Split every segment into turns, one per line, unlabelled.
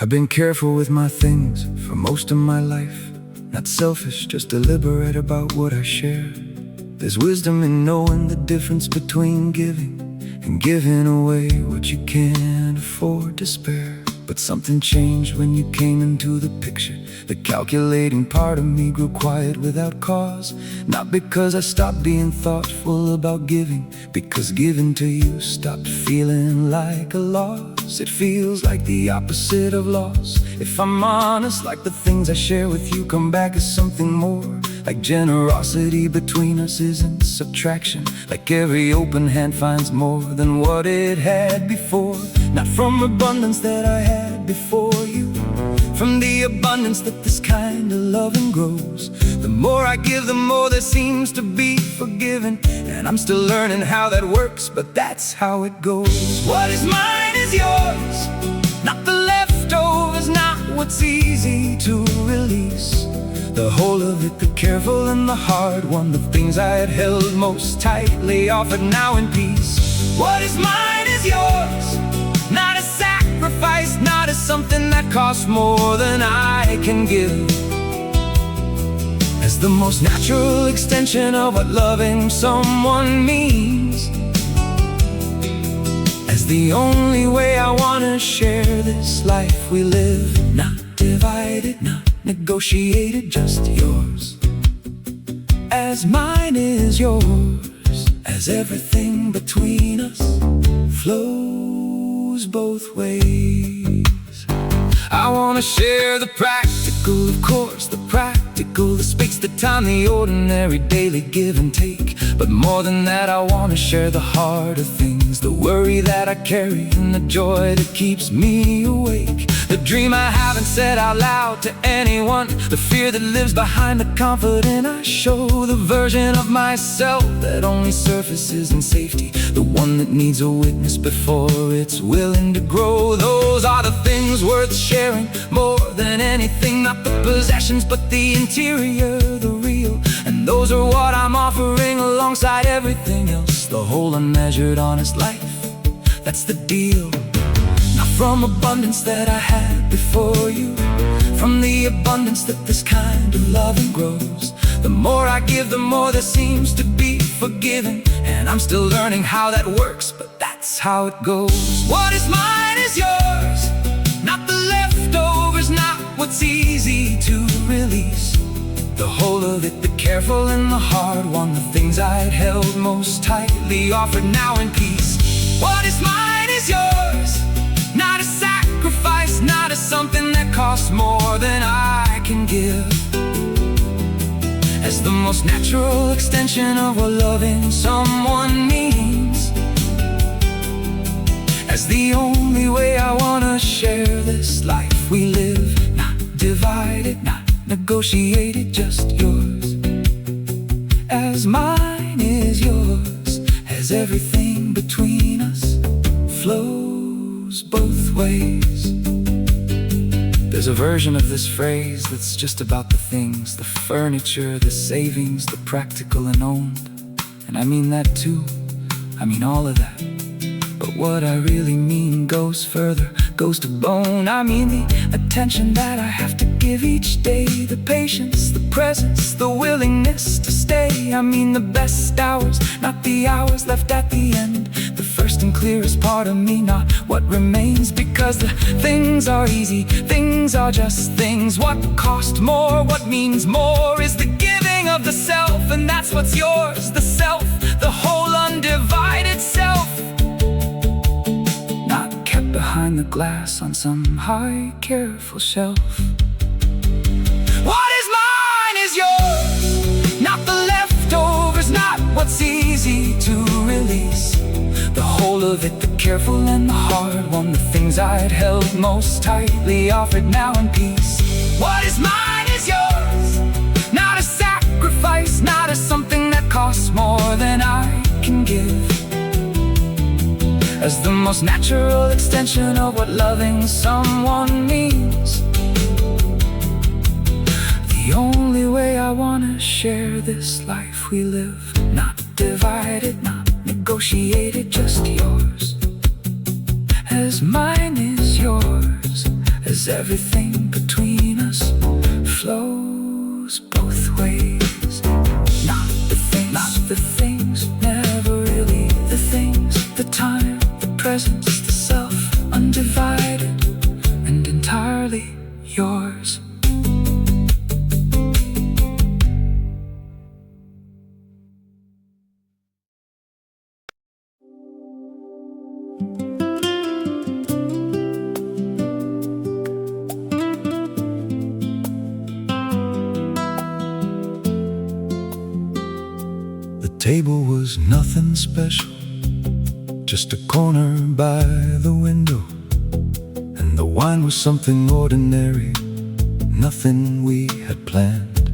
I've been careful with my things for most of my life. Not selfish, just deliberate about what I share. There's wisdom in knowing the difference between giving and giving away what you can't afford to spare. But something changed when you came into the picture. The calculating part of me grew quiet without cause. Not because I stopped being thoughtful about giving, because giving to you stopped feeling like a loss. It feels like the opposite of loss. If I'm honest, like the things I share with you come back as something more. Like generosity between us isn't subtraction. Like every open hand finds more than what it had before. Not from abundance that I had before you, from the abundance that this kind of loving grows. The more I give, the more there seems to be forgiven. And I'm still learning how that works, but that's how it goes. What is mine is yours, not the leftovers, not what's easy to release. The whole of it, the careful and the hard won, the things I had held most tightly offered now in peace. What is mine is yours, not a sacrifice, not as something that costs more than I can give. As the most natural extension of what loving someone means. As the only way I wanna share this life we live. Not divided, not negotiated, just yours. As mine is yours, as everything between us flows both ways. I wanna share the practical, of course, the practical, the space, the time, the ordinary daily give and take. But more than that, I wanna share the harder things, the worry that I carry and the joy that keeps me awake. The dream I haven't said out loud to anyone, the fear that lives behind the confidence I show, the version of myself that only surfaces in safety, the one that needs a witness before it's willing to grow. Those are the things worth sharing, more than anything, not the possessions but the interior, the real. And those are what I'm offering alongside everything else, the whole unmeasured honest life, that's the deal. Not from abundance that I had before you, from the abundance that this kind of loving grows. The more I give, the more there seems to be forgiven. And I'm still learning how that works, but that's how it goes. What is mine is yours, not the leftovers, not what's easy to release. The whole of it, the careful and the hard won, the things I'd held most tightly offered now in peace. What is mine is yours, not a sacrifice, not as something that costs more than I can give. As the most natural extension of what loving someone means. As the only way I wanna share this life we live. Not divided, not negotiated, just yours. As mine is yours, as everything between us flows both ways. There's a version of this phrase that's just about the things, the furniture, the savings, the practical and owned. And I mean that too, I mean all of that. But what I really mean goes further, goes to bone. I mean the attention that I have to give each day, the patience, the presence, the willingness to stay. I mean the best hours, not the hours left at the end. The first and clearest part of me, not what remains. Because the things are easy, things are just things. What cost more, what means more is the giving of the self. And that's what's yours, the self, the whole undivided self. Not kept behind the glass on some high, careful shelf. What is mine is yours, not the leftovers, not what's easy to release. The whole of it, the careful and the hard won, the things I'd held most tightly offered now in peace. What is mine is yours, not a sacrifice, not as something that costs more than I can give. As the most natural extension of what loving someone means. share this life we live, not divided, not negotiated, just yours as mine is yours, as everything between us flows both ways. Not the things, never really the things, the time, the presence, the self, undivided and entirely yours.
The table was nothing special, just a corner by the window, and the wine was something ordinary, nothing we had planned.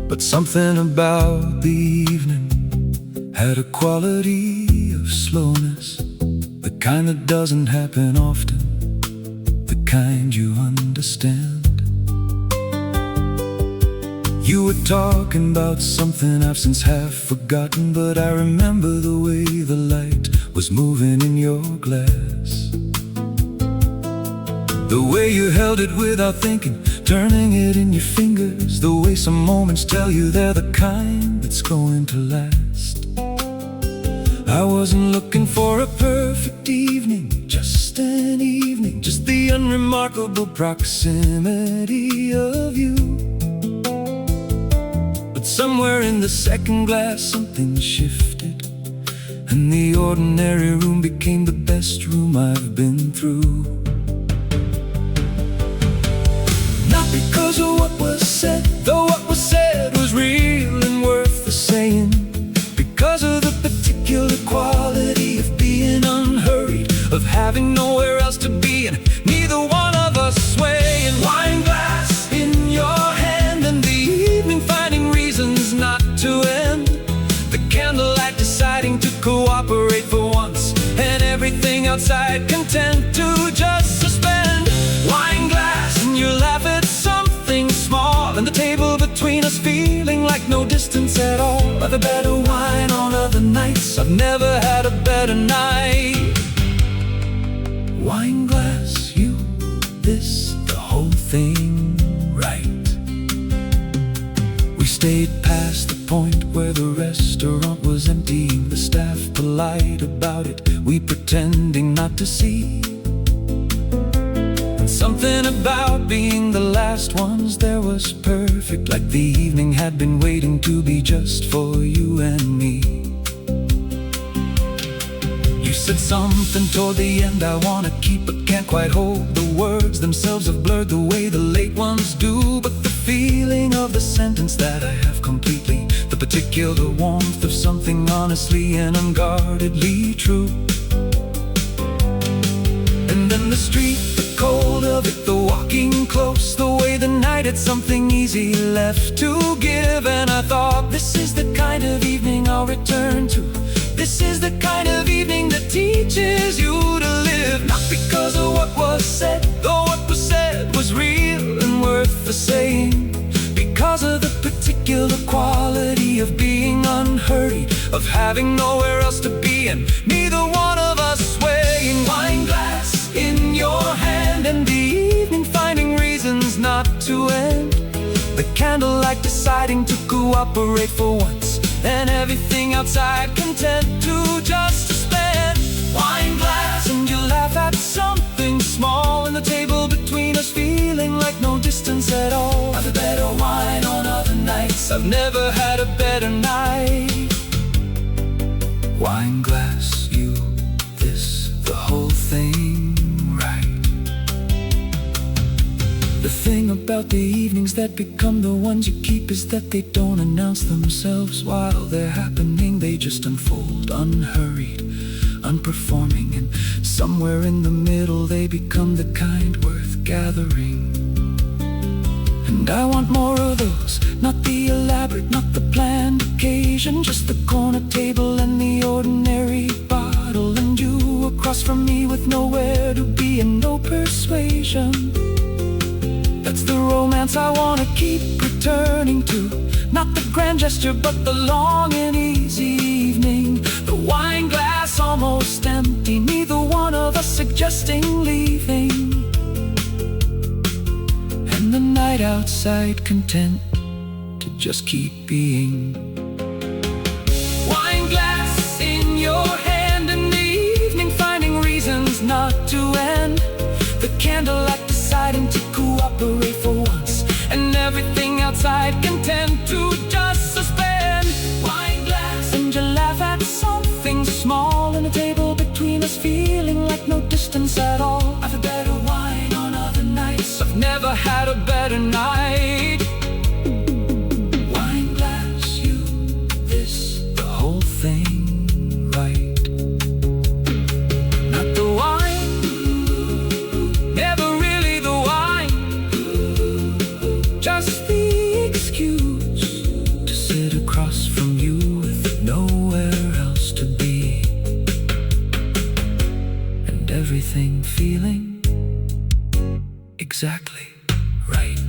But something about the evening had a quality of slowness, the kind that doesn't happen often, the kind you understand. You were talking about something I've since half forgotten, but I remember the way the light was moving in your glass, the way you held it without thinking, turning it in your fingers, the way some moments tell you they're the kind that's going to last. I wasn't looking for a perfect evening, just an evening, just the unremarkable proximity of you. Somewhere in the second glass something shifted, and the ordinary room became the best room I've been through. Not because of what was said, though what was said was real and worth the saying, because of the particular quality of being unhurried, of having nowhere else to be, and neither one of us swaying. Wine glass in your hand, and the evening finding reasons not to end, the candlelight deciding to cooperate for once, and everything outside content to just suspend. Wine glass, and you laugh at something small, and the table between us feeling like no distance at all. I've had better wine on other nights, I've never had a better night. Wine glass, you, this, the whole thing, right? We stayed past the point where the restaurant was emptying, the staff polite about it, we pretending not to see. And something about being the last ones there was perfect, like the evening had been waiting to be just for you and me. You said something toward the end I wanna keep but can't quite hold. The words themselves have blurred the way the late ones do, but the feeling of the sentence that I have completely, the particular warmth of something honestly and unguardedly true. And then the street, the cold of it, the walking close, the way the night had something easy left to give. And I thought, this is the kind of evening I'll return to, this is the kind of evening that teaches you to live. Not because of what was said, though what was said was real and worth the saying, because of the particular quality of being unhurried, of having nowhere else to be, and neither one of us swaying. Wine glass in your hand, and the evening finding reasons not to end, the candlelight deciding to cooperate for once, and everything outside content to just suspend. Wine glass, and you laugh at something small, and the table between us feeling like no distance at all. I've had better wine on other nights, I've never had a better night. Wine glass, you, this, the whole thing, right? The thing about the evenings that become the ones you keep is that they don't announce themselves while they're happening. They just unfold, unhurried, unperforming, and somewhere in the middle they become the kind worth gathering. And I want more of those, not the elaborate, not the planned occasion, just the corner table and the ordinary bottle, and you across from me with nowhere to be and no persuasion. That's the romance I wanna keep pretending. returning to. Not the grand gesture, but the long and easy evening. The wine glass almost empty, neither one of us suggesting leaving. And the night outside content to just keep being. Wine glass in your hand in the evening, finding reasons not to end. The candlelight deciding to cooperate for once, and everything outside content to just suspend. Wine glass, and you laugh at something small in the table between us, feeling like no distance at all. I've had better wine on other nights, I've never had a better night. Wine glass, you, this, the whole thing, right? Not the wine, never really the wine, just the excuse to sit across from you with nowhere else to be, and everything feeling exactly right.